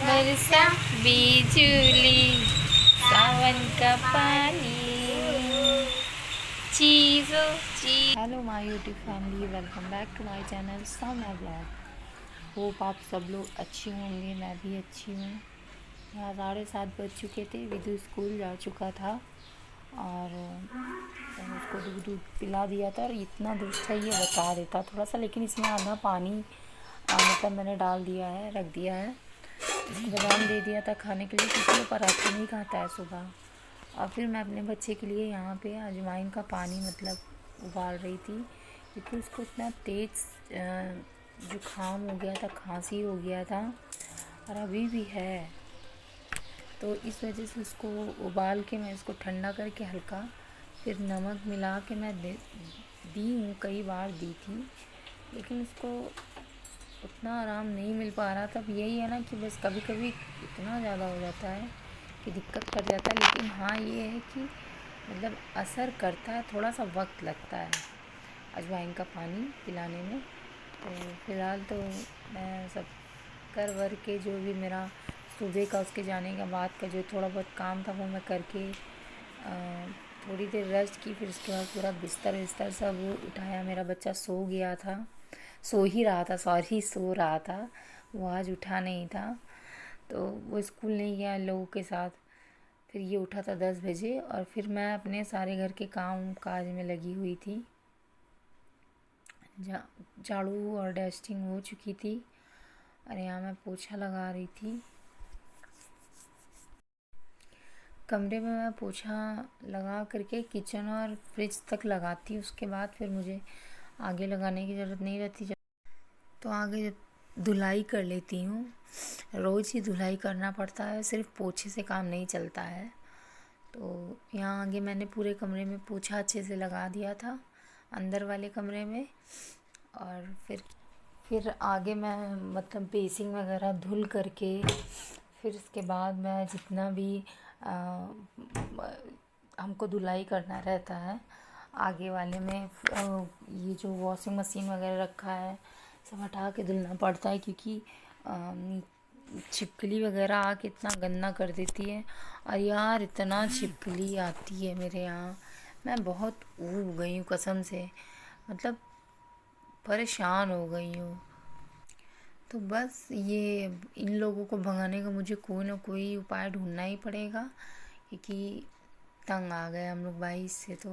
बरसा बिजली सावन का पानी चीज़ों चीज। Hello my YouTube family, welcome back to my channel Saumya blog. Hope आप सब लोग अच्छे होंगे, मैं भी अच्छी हूँ। यहाँ 7:30 बज चुके थे। विदु स्कूल जा चुका था और उसको दूध पिला दिया था। और इतना दूध चाहिए बता देता थोड़ा सा, लेकिन इसमें आधा पानी मतलब मैंने डाल दिया है, रख दिया है। इसको बादाम दे दिया था खाने के लिए, क्योंकि वो पराठे नहीं खाता है सुबह। और फिर मैं अपने बच्चे के लिए यहाँ पे अजवाइन का पानी मतलब उबाल रही थी, क्योंकि उसको इतना तेज़ जुकाम हो गया था, खांसी हो गया था और अभी भी है। तो इस वजह से उसको उबाल के मैं इसको ठंडा करके हल्का फिर नमक मिला के मैं दी हूँ, कई बार दी थी, लेकिन उसको उतना आराम नहीं मिल पा रहा था। अब यही है ना कि बस कभी कभी इतना ज़्यादा हो जाता है कि दिक्कत कर जाता है। लेकिन हाँ, ये है कि मतलब असर करता है, थोड़ा सा वक्त लगता है अजवाइन का पानी पिलाने में। तो फ़िलहाल तो मैं सब कर वर के जो भी मेरा सुबह का उसके जाने के बाद का जो थोड़ा बहुत काम था वो मैं करके थोड़ी देर रेस्ट की। फिर उसके बाद पूरा बिस्तर विस्तर सब उठाया। मेरा बच्चा सो गया था, सो ही रहा था, सॉरी सो रहा था, वो आज उठा नहीं था। तो वो स्कूल नहीं गया लोगों के साथ। फिर ये उठा था 10 बजे और फिर मैं अपने सारे घर के काम काज में लगी हुई थी। झाड़ू और डस्टिंग हो चुकी थी और यहाँ मैं पोछा लगा रही थी। कमरे में मैं पोछा लगा करके किचन और फ्रिज तक लगाती, उसके बाद फिर मुझे आगे लगाने की ज़रूरत नहीं रहती। तो आगे धुलाई कर लेती हूँ। रोज़ ही धुलाई करना पड़ता है, सिर्फ पोछे से काम नहीं चलता है। तो यहाँ आगे मैंने पूरे कमरे में पोछा अच्छे से लगा दिया था, अंदर वाले कमरे में। और फिर आगे मैं मतलब बेसिंग वगैरह धुल करके फिर इसके बाद मैं जितना भी हमको धुलाई करना रहता है आगे वाले में, ये जो वॉशिंग मशीन वगैरह रखा है सब हटा के धुलना पड़ता है, क्योंकि छिपकली वगैरह आके इतना गंदा कर देती है। और यार इतना छिपकली आती है मेरे यहाँ, मैं बहुत ऊब गई हूँ कसम से, मतलब परेशान हो गई हूँ। तो बस ये इन लोगों को भगाने का मुझे कोई ना कोई उपाय ढूंढना ही पड़ेगा, क्योंकि तंग आ गए हम लोग भाई इससे तो।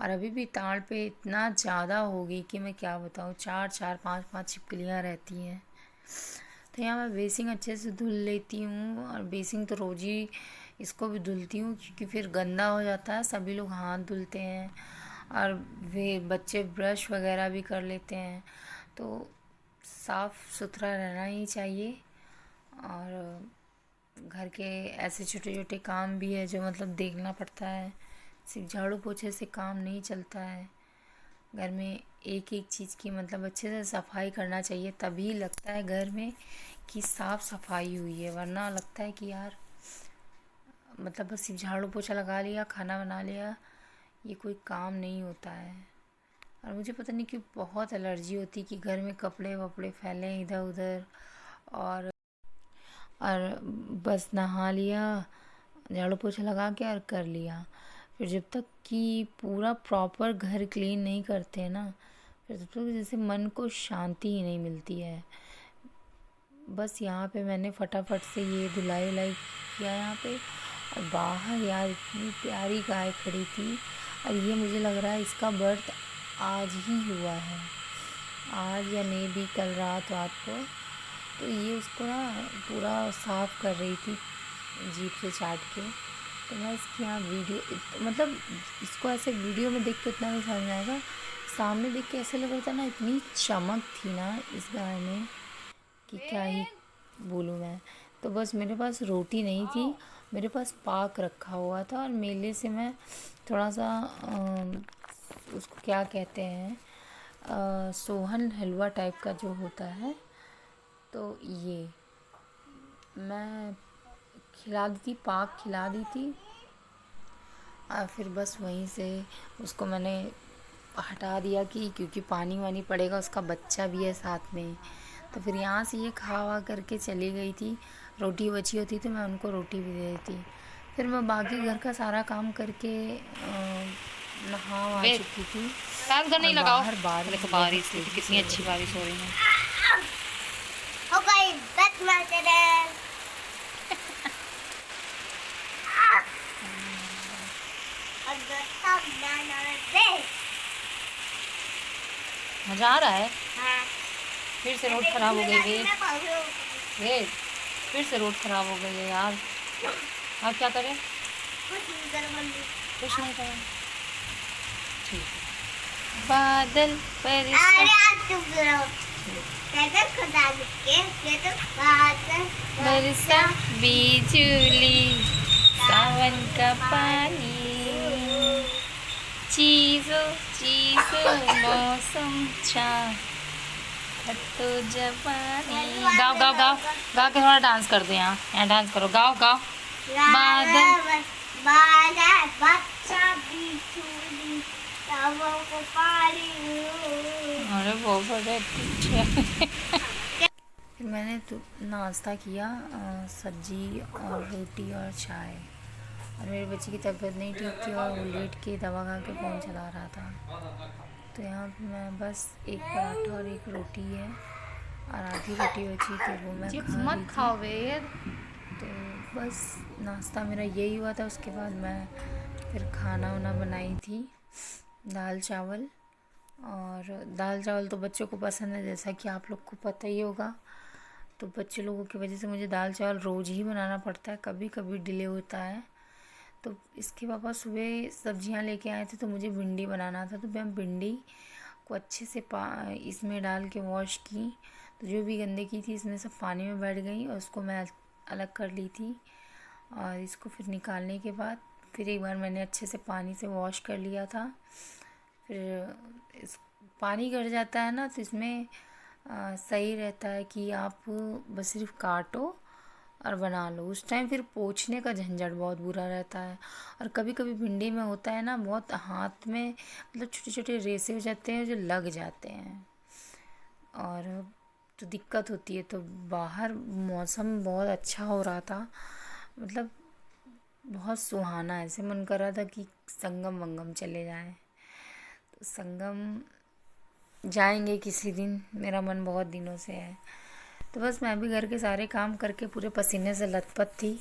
और अभी भी ताड़ पे इतना ज़्यादा हो गई कि मैं क्या बताऊँ, 4-4 5-5 छिपकलियाँ रहती हैं। तो यहाँ मैं बेसिंग अच्छे से धुल लेती हूँ, और बेसिंग तो रोज़ ही इसको भी धुलती हूँ, क्योंकि फिर गंदा हो जाता है। सभी लोग हाथ धुलते हैं और वे बच्चे ब्रश वगैरह भी कर लेते हैं, तो साफ़ सुथरा रहना ही चाहिए। और घर के ऐसे छोटे छोटे काम भी है जो मतलब देखना पड़ता है, सिर्फ झाड़ू पोछे से काम नहीं चलता है। घर में एक एक चीज़ की मतलब अच्छे से सफाई करना चाहिए, तभी लगता है घर में कि साफ़ सफाई हुई है, वरना लगता है कि यार मतलब बस सिर्फ झाड़ू पोछा लगा लिया, खाना बना लिया, ये कोई काम नहीं होता है। और मुझे पता नहीं क्यों बहुत एलर्जी होती कि घर में कपड़े वपड़े फैले इधर उधर। और बस नहा लिया, झाड़ू पोछा लगा के और कर लिया। फिर जब तक कि पूरा प्रॉपर घर क्लीन नहीं करते हैं ना, फिर तब तक जैसे मन को शांति ही नहीं मिलती है। बस यहाँ पे मैंने फटाफट से ये धुलाई उलाई किया यहाँ पे। और बाहर यार इतनी प्यारी गाय खड़ी थी, और ये मुझे लग रहा है इसका बर्थ आज ही हुआ है, आज या मे भी कल रात को। तो ये उसको ना पूरा साफ़ कर रही थी जीभ से चाट के। तो मैं इसकी यहाँ वीडियो मतलब इसको ऐसे वीडियो में देख के उतना नहीं समझ में आएगा, सामने देख के ऐसे लग रहा था ना, इतनी चमक थी ना इस गाय में कि क्या ही बोलूँ मैं। तो बस मेरे पास रोटी नहीं थी, मेरे पास पाक रखा हुआ था, और मेले से मैं थोड़ा सा उसको क्या कहते हैं, सोहन हलवा टाइप का जो होता है, तो ये मैं खिला दी थी, पाक खिला दी थी। और फिर बस वहीं से उसको मैंने हटा दिया कि क्योंकि पानी वानी पड़ेगा, उसका बच्चा भी है साथ में। तो फिर यहाँ से ये खा वा करके चली गई थी। रोटी बची होती तो मैं उनको रोटी भी दे देती। फिर मैं बाकी घर का सारा काम करके नहा आ चुकी थी। उधर नहीं लगाओ। बाहर बारिश, देखो बारिश देखो कितनी अच्छी बारिश हो रही है। हो गई बस मैटर। मजा आ रहा है। हाँ। फिर से रोड खराब हो गई है। वेट, फिर से रोड खराब हो गई है यार। अब क्या करें? कुछ नहीं करें। ठीक है। बादल बरसा बिजुली, सावन का पानी, चीज़ों चीज़ों मौसम छा तो जवानी। गाओ गाओ गाओ गा के थोड़ा डांस कर दे। यहाँ डांस करो, गाओ गाओ। बादल अरे बहुत बड़े पीछे। फिर मैंने तो नाश्ता किया, सब्जी और रोटी और चाय। और मेरे बच्चे की तबीयत नहीं ठीक थी और वो लेट के दवा खा के फ़ोन चला रहा था। तो यहाँ पे मैं बस एक पराठा और एक रोटी है और आधी रोटी बची थी वो मैं खा ली थी। तो बस नाश्ता मेरा यही हुआ था। उसके बाद मैं फिर खाना वाना बनाई थी, दाल चावल। और दाल चावल तो बच्चों को पसंद है, जैसा कि आप लोग को पता ही होगा। तो बच्चे लोगों की वजह से मुझे दाल चावल रोज़ ही बनाना पड़ता है, कभी कभी डिले होता है। तो इसके पापा सुबह सब्जियां लेके आए थे तो मुझे भिंडी बनाना था। तो मैं भिंडी को अच्छे से इसमें डाल के वॉश की। तो जो भी गंदगी थी इसमें सब पानी में बैठ गई और उसको मैं अलग कर ली थी। और इसको फिर निकालने के बाद फिर एक बार मैंने अच्छे से पानी से वॉश कर लिया था। फिर इस पानी गिर जाता है ना तो इसमें सही रहता है कि आप बस सिर्फ काटो और बना लो। उस टाइम फिर पोंछने का झंझट बहुत बुरा रहता है। और कभी कभी भिंडी में होता है ना, बहुत हाथ में मतलब छोटे छोटे रेसे हो जाते हैं जो लग जाते हैं और तो दिक्कत होती है। तो बाहर मौसम बहुत अच्छा हो रहा था, मतलब बहुत सुहाना, ऐसे मन कर रहा था कि संगम वंगम चले जाएं। तो संगम जाएंगे किसी दिन, मेरा मन बहुत दिनों से है। तो बस मैं भी घर के सारे काम करके पूरे पसीने से लथपथ थी।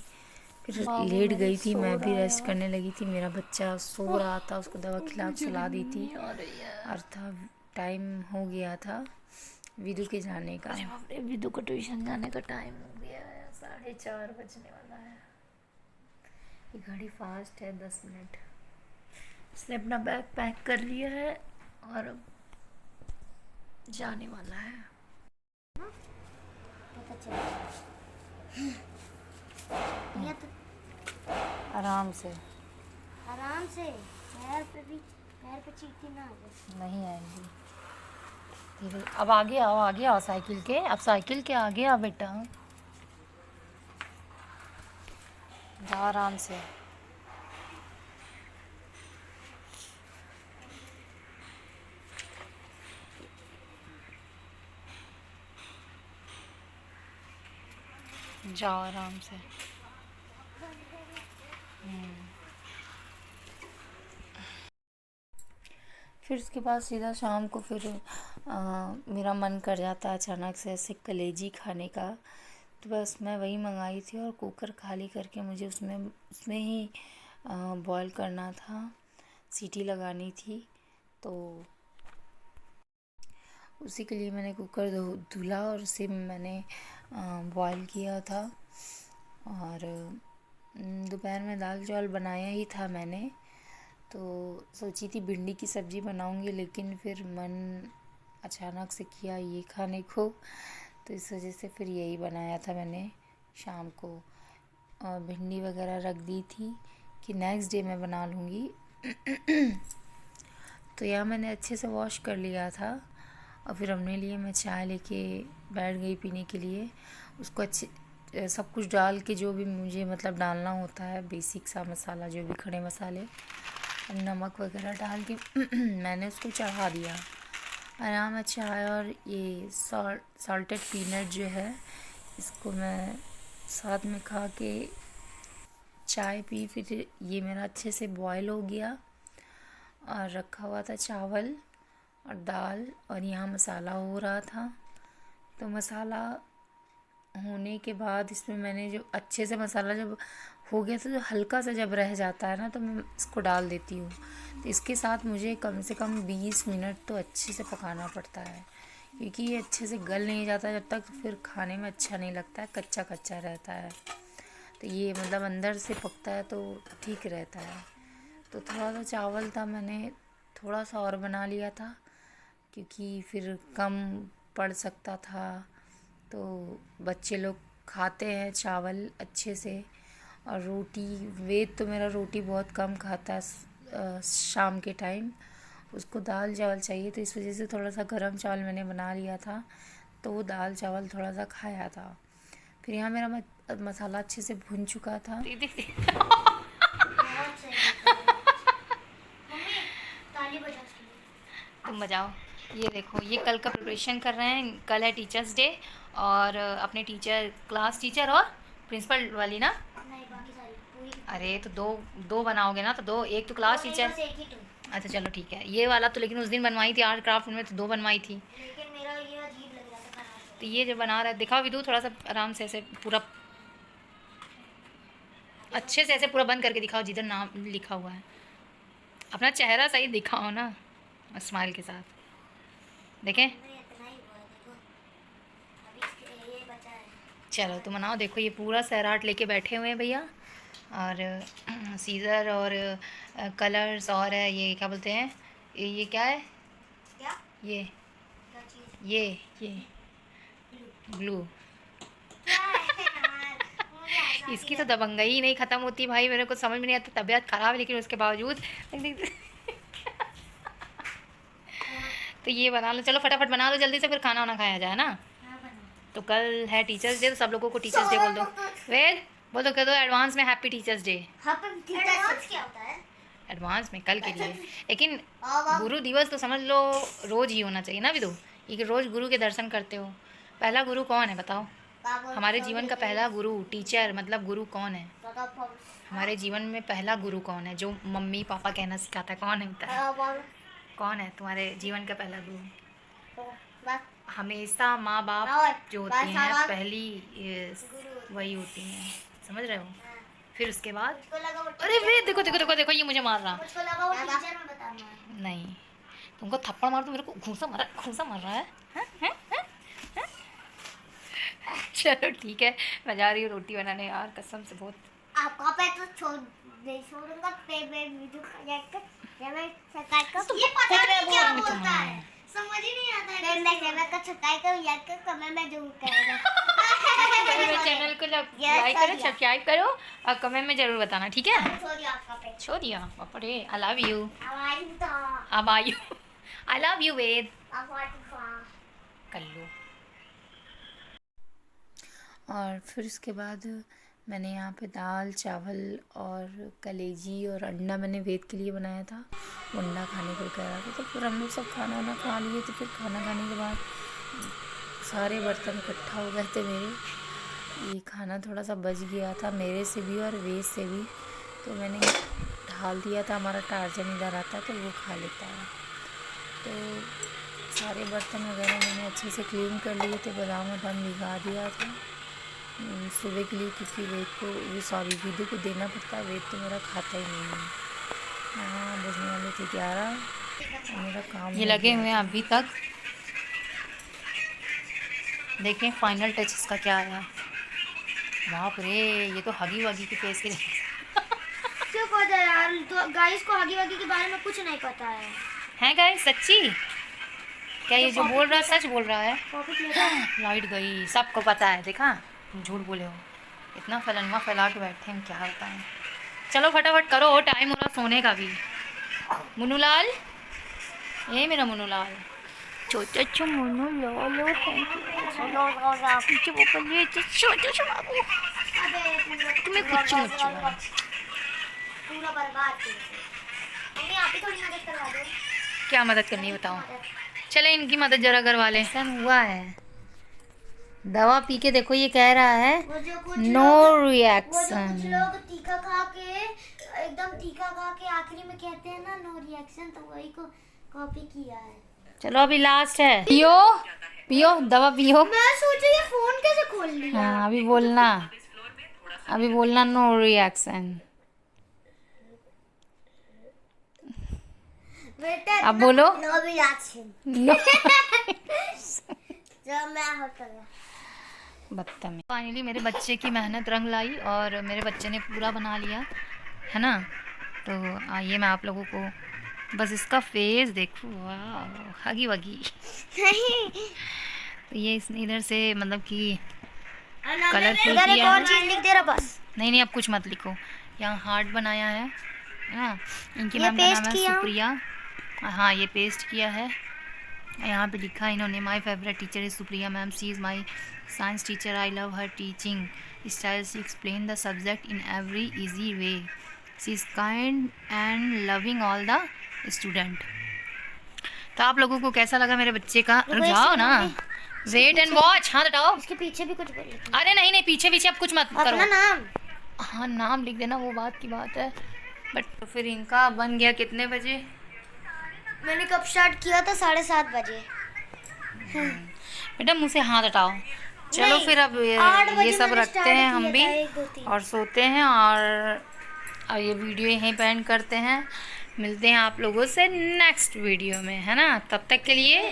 फिर लेट गई थी, मैं भी रेस्ट करने लगी थी। मेरा बच्चा सो रहा था, उसको दवा खिला सुला दी थी और था टाइम हो गया था विदु के जाने का। विदु को ट्यूशन जाने का टाइम हो गया है, 4:30 बजने वाला है। ये घड़ी फास्ट है, 10 मिनट। उसने अपना बैग पैक कर लिया है और अब जाने वाला है। ये तो आराम से पैर पे चीटी ना आ जाए। नहीं आएंगी धीरे। अब आगे आओ साइकिल के, अब साइकिल के आगे आओ बेटा, जाओ आराम से। जाओ आराम से। फिर उसके बाद सीधा शाम को फिर मेरा मन कर जाता है अचानक से ऐसे कलेजी खाने का। तो बस मैं वही मंगाई थी और कुकर खाली करके मुझे उसमें ही बॉईल करना था, सीटी लगानी थी। तो उसी के लिए मैंने कुकर धुला और उसे मैंने बॉईल किया था। और दोपहर में दाल चावल बनाया ही था मैंने। तो सोची थी भिंडी की सब्ज़ी बनाऊंगी, लेकिन फिर मन अचानक से किया ये खाने को, तो इस वजह से फिर यही बनाया था मैंने शाम को। और भिंडी वगैरह रख दी थी कि नेक्स्ट डे मैं बना लूँगी। तो यह मैंने अच्छे से वॉश कर लिया था और फिर अपने लिए मैं चाय लेके बैठ गई पीने के लिए। उसको अच्छे सब कुछ डाल के जो भी मुझे मतलब डालना होता है, बेसिक सा मसाला, जो भी खड़े मसाले नमक वगैरह डाल के मैंने उसको चढ़ा दिया। आराम अच्छा है। और ये सॉल्टेड पीनट जो है इसको मैं साथ में खा के चाय पी। फिर ये मेरा अच्छे से बॉयल हो गया और रखा हुआ था चावल और दाल, और यहाँ मसाला हो रहा था। तो मसाला होने के बाद इसमें मैंने जो अच्छे से मसाला जब हो गया तो जो हल्का सा जब रह जाता है ना तो मैं इसको डाल देती हूँ। तो इसके साथ मुझे कम से कम 20 मिनट तो अच्छे से पकाना पड़ता है, क्योंकि ये अच्छे से गल नहीं जाता जब तक, फिर खाने में अच्छा नहीं लगता है, कच्चा कच्चा रहता है। तो ये मतलब अंदर से पकता है तो ठीक रहता है। तो थोड़ा सा चावल था, मैंने थोड़ा सा और बना लिया था क्योंकि फिर कम पड़ सकता था। तो बच्चे लोग खाते हैं चावल अच्छे से। और रोटी, वेद तो मेरा रोटी बहुत कम खाता है शाम के टाइम, उसको दाल चावल चाहिए। तो इस वजह से थोड़ा सा गरम चावल मैंने बना लिया था, तो वो दाल चावल थोड़ा सा खाया था। फिर यहाँ मेरा मसाला अच्छे से भुन चुका था। बहुत सही। मम्मी ताली बजा उसके लिए। तुम बजाओ। ये देखो, ये कल का प्रिपरेशन कर रहे हैं। कल है टीचर्स डे और अपने टीचर, क्लास टीचर और प्रिंसिपल वाली ना। नहीं, बाकी सारी पूरी। अरे तो दो बनाओगे ना, तो दो, एक तो क्लास टीचर। बस एक ही तो। अच्छा चलो ठीक है। ये वाला तो लेकिन उस दिन बनवाई थी आर्ट क्राफ्ट में, तो 2 बनवाई थी। लेकिन मेरा ये अजीब लग रहा था खाना। तो ये जो बना रहा है, दिखाओ विदु थोड़ा सा आराम से, ऐसे पूरा अच्छे से ऐसे पूरा बंद करके दिखाओ जिधर नाम लिखा हुआ है। अपना चेहरा सही दिखाओ ना, स्माइल के साथ। देखें, नहीं, इतना ही हुआ है, देखो। अभी ये बचा है। चलो तो बनाओ। देखो ये पूरा सैराट लेके बैठे हुए हैं भैया, और सीज़र और कलर्स, और ये क्या बोलते हैं, ये क्या है, क्या? ये क्या चीज़? ये ग्लू। क्या है यार? मुझे ऐसा इसकी तो दबंगई ही नहीं ख़त्म होती भाई, मेरे को समझ में नहीं आता। तबीयत ख़राब है लेकिन उसके बावजूद तो ये बना लो, चलो फटाफट बना लो जल्दी से, फिर खाना वाना खाया जाए ना। हाँ, बना। तो कल है टीचर्स डे, तो सब लोगों को टीचर्स डे बोल दो। वेद बोल दो, कह दो एडवांस में हैप्पी टीचर्स डे। हाँ, पर एडवांस क्या होता है? एडवांस में कल के लिए। लेकिन अब गुरु दिवस तो समझ लो रोज़ ही होना चाहिए ना विदु, ये रोज़ गुरु के दर्शन करते हो। पहला गुरु कौन है बताओ? हमारे जीवन का पहला गुरु, टीचर मतलब गुरु कौन है? हमारे जीवन में पहला गुरु कौन है जो मम्मी पापा कहना सिखाता है? कौन होता है? कौन है तुम्हारे जीवन का पहला गुरु? हमेशा माँ बाप जो होती हैं पहली, वही होती हैं, समझ रहे हो? फिर उसके बाद, अरे वे देखो देखो देखो देखो, ये मुझे मार रहा। मुझको लगा वो टीचर में बताना है। नहीं, तुमको थप्पड़ मार, तो मेरे को घूंसा मार रहा है, हैं? हैं? हैं? हैं? चलो ठीक है, मैं जा रही हूँ रोटी बनाने यार, कसम से बहुत। आपका पे तो छोड़ूंगा पे वीडियो का जाकर जब मैं सरकार का ये पता नहीं क्या बोलता है, समझ ही नहीं आता है। मैं का छटाई का जाकर कमेंट में जरूर करेगा। मेरे चैनल को लाइक करो, सब्सक्राइब करो और कमेंट में जरूर बताना, ठीक है? सॉरी आपका पे छोड़ दिया बाप रे। I love you. आवाज तो अब आई आई लव यू वेद। आवाज कर लो। और फिर उसके बाद मैंने यहाँ पे दाल चावल और कलेजी और अंडा मैंने वेद के लिए बनाया था, अंडा खाने को कह रहा था। तो फिर हम लोग सब खाना वाना खा लिए। तो फिर खाना खाने के बाद सारे बर्तन इकट्ठा हो गए थे मेरे। ये खाना थोड़ा सा बच गया था मेरे से भी और वेद से भी, तो मैंने ढाल दिया था। हमारा टार्जन इधर आता है तो वो खा लेता है। तो सारे बर्तन वगैरह मैंने अच्छे से क्लीन कर लिए थे, बादाम वादाम भिगा दिया था सुबह के लिए, क्योंकि वेद को, सॉरी विदु को देना पड़ता है। वेद तो मेरा खाता ही नहीं है। हाँ, बजने वाले थे 11, मेरा काम ये लगे हुए हैं अभी तक। देखें फाइनल टच इसका क्या आया। बाप रे, ये तो हगी वगी के फेस के चुप हो जा यार, तो गाइस को हगी वगी के बारे में कुछ नहीं पता है। हैं गाइस? सच्ची क्या ये जो बोल रहा है सच बोल रहा है? पॉकेट में लाइट गई, सबको पता है। देखा, तुम झूठ बोले हो। इतना फैलनवा फैला के बैठे हैं, क्या होता है। चलो फटाफट करो, टाइम हो रहा सोने का भी। मुन्नूलाल, ये मेरा मुन्नूलाल, छोटा छु मुन्नूलाल, तुम्हें कुछ पूरा बर्बाद कर दिया। मम्मी आप ही थोड़ी मदद करवा दो। क्या मदद करनी है बताओ। चले इनकी मदद जरा करवा लें। ऐसा हुआ है, दवा पी के देखो, ये कह रहा है वो जो कुछ नो लोग रिएक्शन। तीखा खा के एकदम तीखा खा के आखिरी में कहते हैं ना नो रिएक्शन, तो वही को कॉपी किया है। चलो अभी लास्ट है, पियो पियो दवा पियो। मैं सोचा ये फोन कैसे खोल लिया। हाँ अभी बोलना नो रिएक्शन। बेटा अब बोलो नो रिएक्शन। नो। जो मैं होता है बदतमीज। फाइनली मेरे बच्चे की मेहनत रंग लाई और मेरे बच्चे ने पूरा बना लिया है ना। तो आइए मैं आप लोगों को बस इसका फेस देखो, वाह हगी वगी। तो ये इसने इधर से मतलब कि कलरफुल किया है। चीज लिख दे रहा बस। नहीं अब कुछ मत लिखो। यहाँ हार्ट बनाया है ना। इनकी ये मैम का नाम पेस्ट है किया? सुप्रिया। हाँ ये पेस्ट किया है। यहाँ पे लिखा है इन्होंने, my favourite teacher is Supriya ma'am, she is my science teacher, I love her teaching style, she explain the subject in every easy way, she is kind and loving all the student. तो आप लोगों को कैसा लगा मेरे बच्चे का? रुक जाओ ना, वेट एंड वॉच। हाँ बताओ। इसके पीछे भी कुछ बोल। अरे नहीं पीछे पीछे अब कुछ मत करो। अपना नाम। हाँ नाम लिख देना, वो बात की बात है। बट तो फिर इनका बन गया कितने बजे? मैंने कब स्टार्ट किया था? 7:30 बजे। बेटा मुँह से हाथ हटाओ। चलो नहीं, फिर अब 8 बजे ये सब मैंने रखते start हैं हम किया भी था, 1, 2, 3। और सोते हैं। और अब ये वीडियो यहीं पे एंड करते हैं। मिलते हैं आप लोगों से नेक्स्ट वीडियो में, है ना। तब तक के लिए